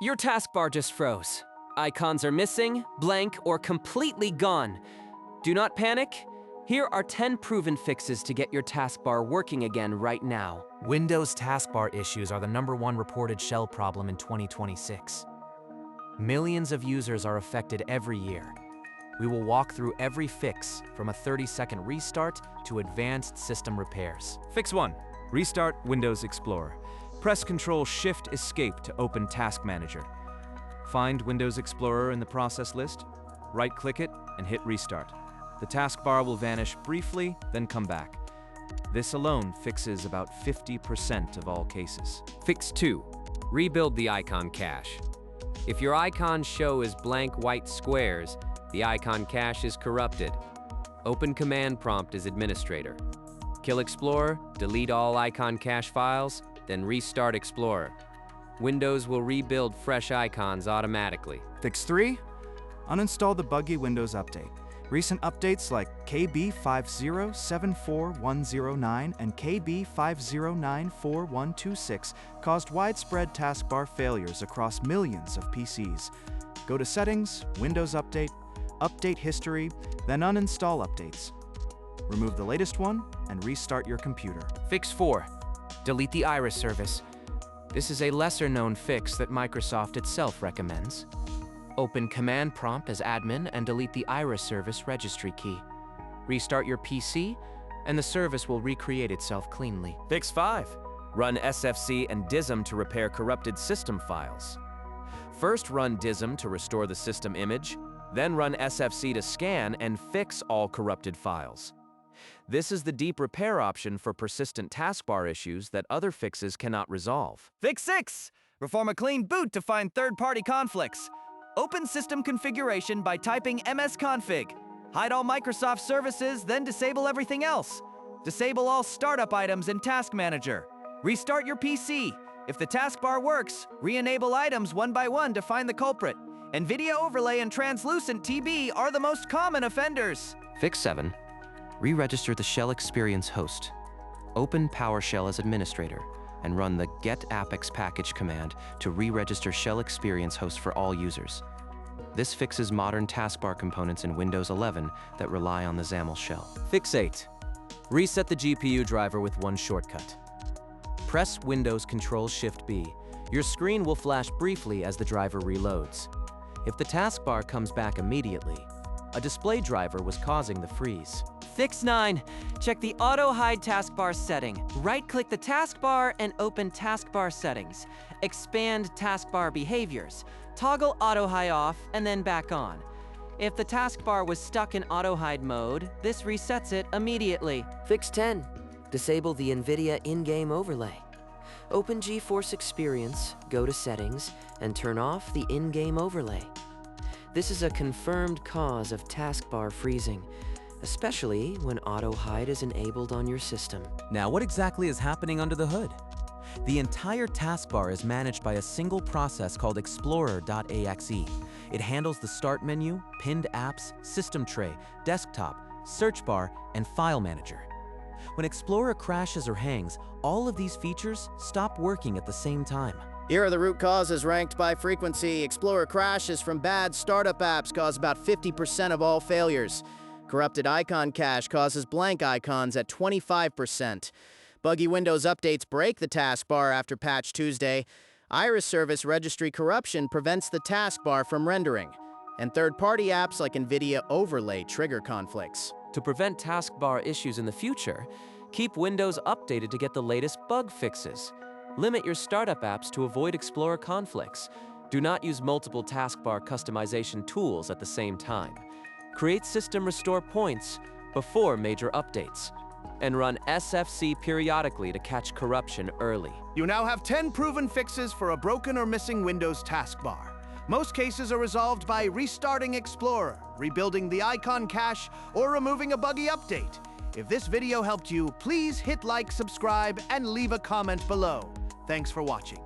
Your taskbar just froze. Icons are missing, blank, or completely gone. Do not panic. Here are 10 proven fixes to get your taskbar working again right now. Windows taskbar issues are the #1 reported shell problem in 2026. Millions of users are affected every year. We will walk through every fix, from a 30-second restart to advanced system repairs. Fix 1. Restart Windows Explorer. Press Ctrl-Shift-Escape to open Task Manager. Find Windows Explorer in the process list, right-click it, and hit Restart. The taskbar will vanish briefly, then come back. This alone fixes about 50% of all cases. Fix 2. Rebuild the icon cache. If your icons show as blank white squares, the icon cache is corrupted. Open Command Prompt as administrator. Kill Explorer, delete all icon cache files, then restart Explorer. Windows will rebuild fresh icons automatically. Fix 3. Uninstall the buggy Windows update. Recent updates like KB50744109 and KB50944126 caused widespread taskbar failures across millions of PCs. Go to Settings, Windows Update, Update History, then uninstall updates. Remove the latest one and restart your computer. Fix 4. Delete the IrisService. This is a lesser-known fix that Microsoft itself recommends. Open Command Prompt as admin and delete the IrisService registry key. Restart your PC, and the service will recreate itself cleanly. Fix 5. Run SFC and DISM to repair corrupted system files. First, run DISM to restore the system image, then run SFC to scan and fix all corrupted files. This is the deep repair option for persistent taskbar issues that other fixes cannot resolve. Fix 6. Perform a clean boot to find third-party conflicts. Open system configuration by typing msconfig. Hide all Microsoft services, then disable everything else. Disable all startup items in Task Manager. Restart your PC. If the taskbar works, re-enable items one by one to find the culprit. NVIDIA Overlay and Translucent TB are the most common offenders. Fix 7. Re-register the ShellExperienceHost. Open PowerShell as administrator and run the get apex package command to re-register ShellExperienceHost for all users. This fixes modern taskbar components in Windows 11 that rely on the XAML shell. Fix 8. Reset the GPU driver with one shortcut. Press Windows Ctrl-Shift-B. Your screen will flash briefly as the driver reloads. If the taskbar comes back immediately, a display driver was causing the freeze. Fix 9. Check the Auto Hide taskbar setting. Right-click the taskbar and open Taskbar Settings. Expand taskbar behaviors. Toggle Auto Hide off and then back on. If the taskbar was stuck in Auto Hide mode, this resets it immediately. Fix 10. Disable the NVIDIA in-game overlay. Open GeForce Experience, go to Settings, and turn off the in-game overlay. This is a confirmed cause of taskbar freezing, especially when Auto Hide is enabled on your system. Now, what exactly is happening under the hood? The entire taskbar is managed by a single process called Explorer.exe. It handles the Start menu, pinned apps, system tray, desktop, search bar, and file manager. When Explorer crashes or hangs, all of these features stop working at the same time. Here are the root causes ranked by frequency. Explorer crashes from bad startup apps cause about 50% of all failures. Corrupted icon cache causes blank icons at 25%. Buggy Windows updates break the taskbar after Patch Tuesday. IrisService registry corruption prevents the taskbar from rendering. And third-party apps like NVIDIA Overlay trigger conflicts. To prevent taskbar issues in the future, keep Windows updated to get the latest bug fixes. Limit your startup apps to avoid Explorer conflicts. Do not use multiple taskbar customization tools at the same time. Create system restore points before major updates. And run SFC periodically to catch corruption early. You now have 10 proven fixes for a broken or missing Windows taskbar. Most cases are resolved by restarting Explorer, rebuilding the icon cache, or removing a buggy update. If this video helped you, please hit like, subscribe, and leave a comment below. Thanks for watching.